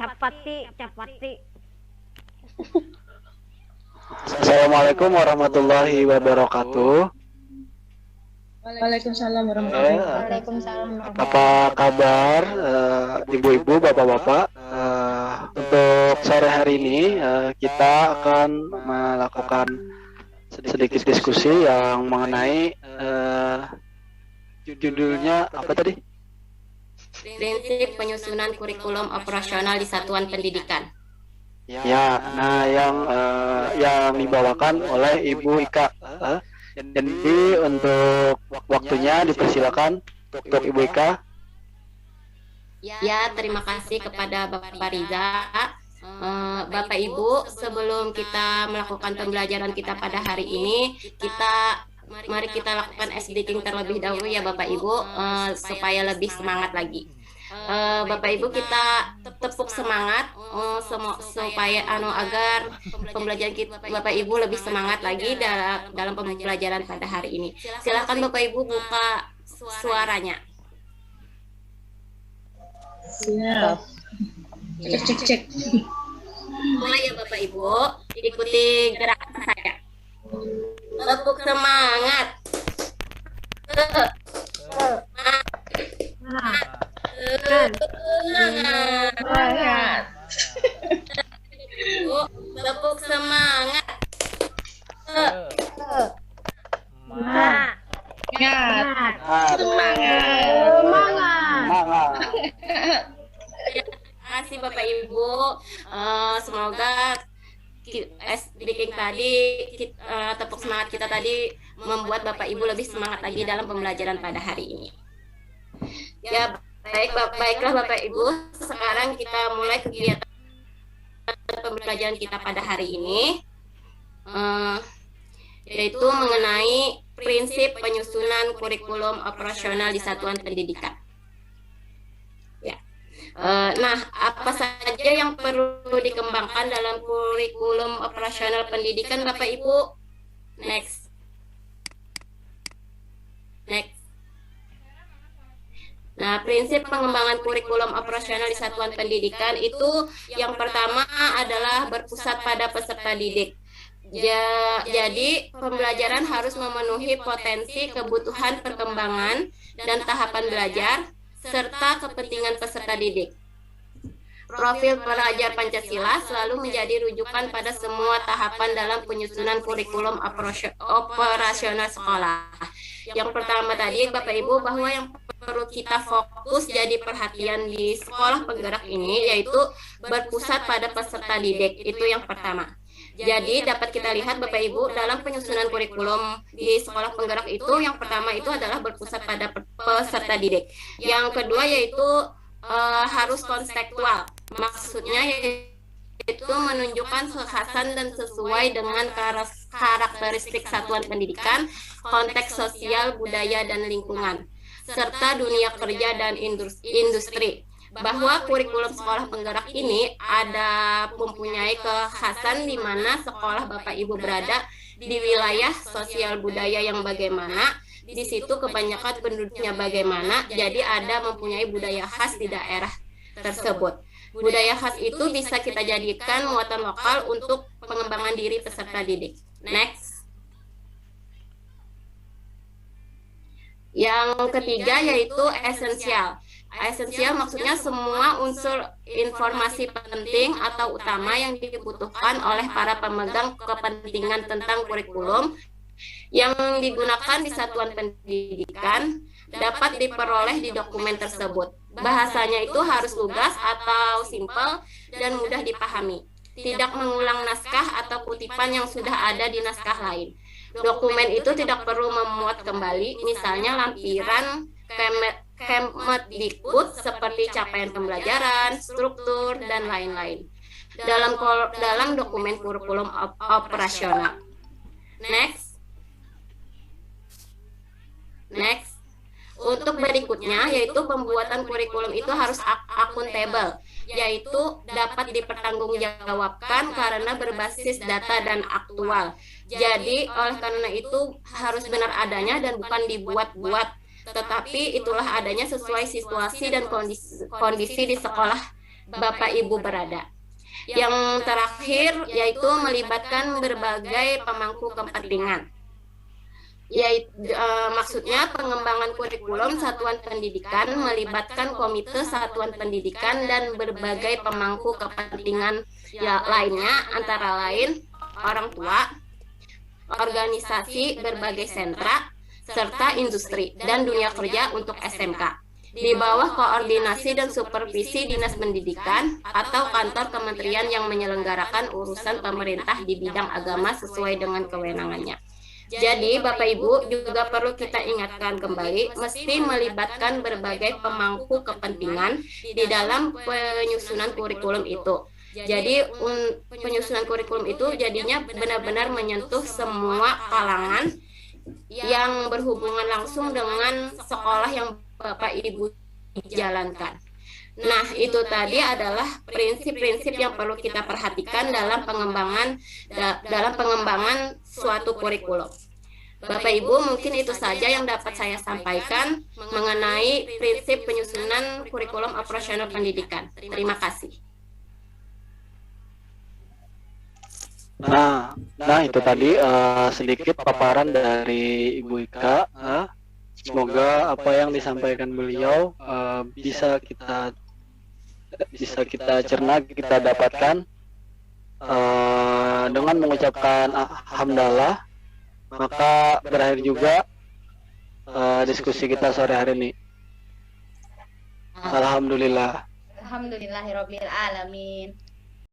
Capati, capati. Assalamualaikum warahmatullahi wabarakatuh. Waalaikumsalam warahmatullahi wabarakatuh. Waalaikumsalam warahmatullahi Apa kabar ibu-ibu, bapak-bapak? Untuk sore hari ini kita akan melakukan sedikit diskusi yang mengenai judulnya apa tadi? Prinsip penyusunan kurikulum operasional di satuan pendidikan. Ya, nah yang dibawakan oleh Ibu Ika. Jadi untuk waktunya dipersilakan untuk Ibu Ika. Ya, terima kasih kepada Bapak Riza. Bapak Ibu, sebelum kita melakukan pembelajaran kita pada hari ini, mari kita lakukan SDKing terlebih dahulu ya Bapak Ibu, supaya lebih semangat lagi. Bapak Ibu, kita tepuk semangat supaya agar pembelajaran kita Bapak Ibu lebih semangat lagi dalam pembelajaran pada hari ini. Silakan Bapak Ibu buka suaranya. Siap. Cek. Mulai ya Bapak Ibu, ikuti gerakan saya. Tepuk semangat. Semangat. Tepuk semangat. Semangat. Semangat. Terima kasih Bapak Ibu. Semoga SDKing tadi, tepuk semangat kita tadi membuat Bapak Ibu lebih semangat lagi dalam pembelajaran pada hari ini. Ya, baiklah Bapak Ibu. Sekarang kita mulai kegiatan pembelajaran kita pada hari ini, yaitu mengenai prinsip penyusunan kurikulum operasional di satuan pendidikan. Nah, apa saja yang perlu dikembangkan dalam kurikulum operasional pendidikan, Bapak Ibu? Next. Nah, prinsip pengembangan kurikulum operasional di satuan pendidikan itu yang pertama adalah berpusat pada peserta didik. Jadi, pembelajaran harus memenuhi potensi kebutuhan perkembangan dan tahapan belajar, serta kepentingan peserta didik. Profil pelajar Pancasila selalu menjadi rujukan pada semua tahapan dalam penyusunan kurikulum operasional sekolah. Yang pertama tadi, Bapak Ibu, bahwa yang perlu kita fokus jadi perhatian di sekolah penggerak ini yaitu berpusat pada peserta didik. Itu yang pertama. Jadi dapat kita lihat Bapak Ibu dalam penyusunan kurikulum di sekolah penggerak itu yang pertama itu adalah berpusat pada peserta didik. Yang kedua yaitu harus konstekstual. Maksudnya yaitu menunjukkan kekhasan dan sesuai dengan karakteristik satuan pendidikan, konteks sosial, budaya, dan lingkungan, serta dunia kerja dan industri. Bahwa kurikulum sekolah penggerak ini mempunyai kekhasan di mana sekolah Bapak Ibu berada di wilayah sosial budaya yang bagaimana, di situ kebanyakan penduduknya bagaimana, jadi mempunyai budaya khas di daerah tersebut. Budaya khas itu bisa kita jadikan muatan lokal untuk pengembangan diri peserta didik. Next. Yang ketiga yaitu esensial. Esensial maksudnya semua unsur informasi penting atau utama yang dibutuhkan oleh para pemegang kepentingan tentang kurikulum yang digunakan di satuan pendidikan dapat diperoleh di dokumen tersebut. Bahasanya itu harus lugas atau simpel dan mudah dipahami. Tidak mengulang naskah atau kutipan yang sudah ada di naskah lain. Dokumen itu tidak perlu memuat kembali, misalnya lampiran Kemdikbud seperti capaian pembelajaran, struktur, dan lain-lain dalam dokumen kurikulum operasional. Next. Untuk berikutnya yaitu pembuatan kurikulum itu harus akuntabel, yaitu dapat dipertanggungjawabkan karena berbasis data dan aktual. Jadi oleh karena itu harus benar adanya dan bukan dibuat-buat, tetapi itulah adanya sesuai situasi dan kondisi di sekolah Bapak Ibu berada. Yang terakhir yaitu melibatkan berbagai pemangku kepentingan. Maksudnya pengembangan kurikulum satuan pendidikan melibatkan komite satuan pendidikan dan berbagai pemangku kepentingan lainnya, antara lain orang tua, organisasi berbagai sentra, serta industri dan dunia kerja untuk SMK. Di bawah koordinasi dan supervisi Dinas Pendidikan atau kantor kementerian yang menyelenggarakan urusan pemerintah di bidang agama sesuai dengan kewenangannya. Jadi, Bapak Ibu juga perlu kita ingatkan kembali, mesti melibatkan berbagai pemangku kepentingan di dalam penyusunan kurikulum itu. Jadi, penyusunan kurikulum itu jadinya benar-benar menyentuh semua kalangan yang berhubungan langsung dengan sekolah yang Bapak Ibu jalankan. Nah, itu tadi adalah prinsip-prinsip yang perlu kita perhatikan dalam pengembangan suatu kurikulum. Bapak Ibu, mungkin itu saja yang dapat saya sampaikan mengenai prinsip penyusunan kurikulum operasional pendidikan. Terima kasih. Nah, itu tadi sedikit paparan dari Ibu Ika. Semoga apa yang disampaikan beliau bisa kita cerna, kita dapatkan dengan mengucapkan alhamdulillah. Maka berakhir juga diskusi kita sore hari ini. Alhamdulillah. Alhamdulillahirabbil alamin.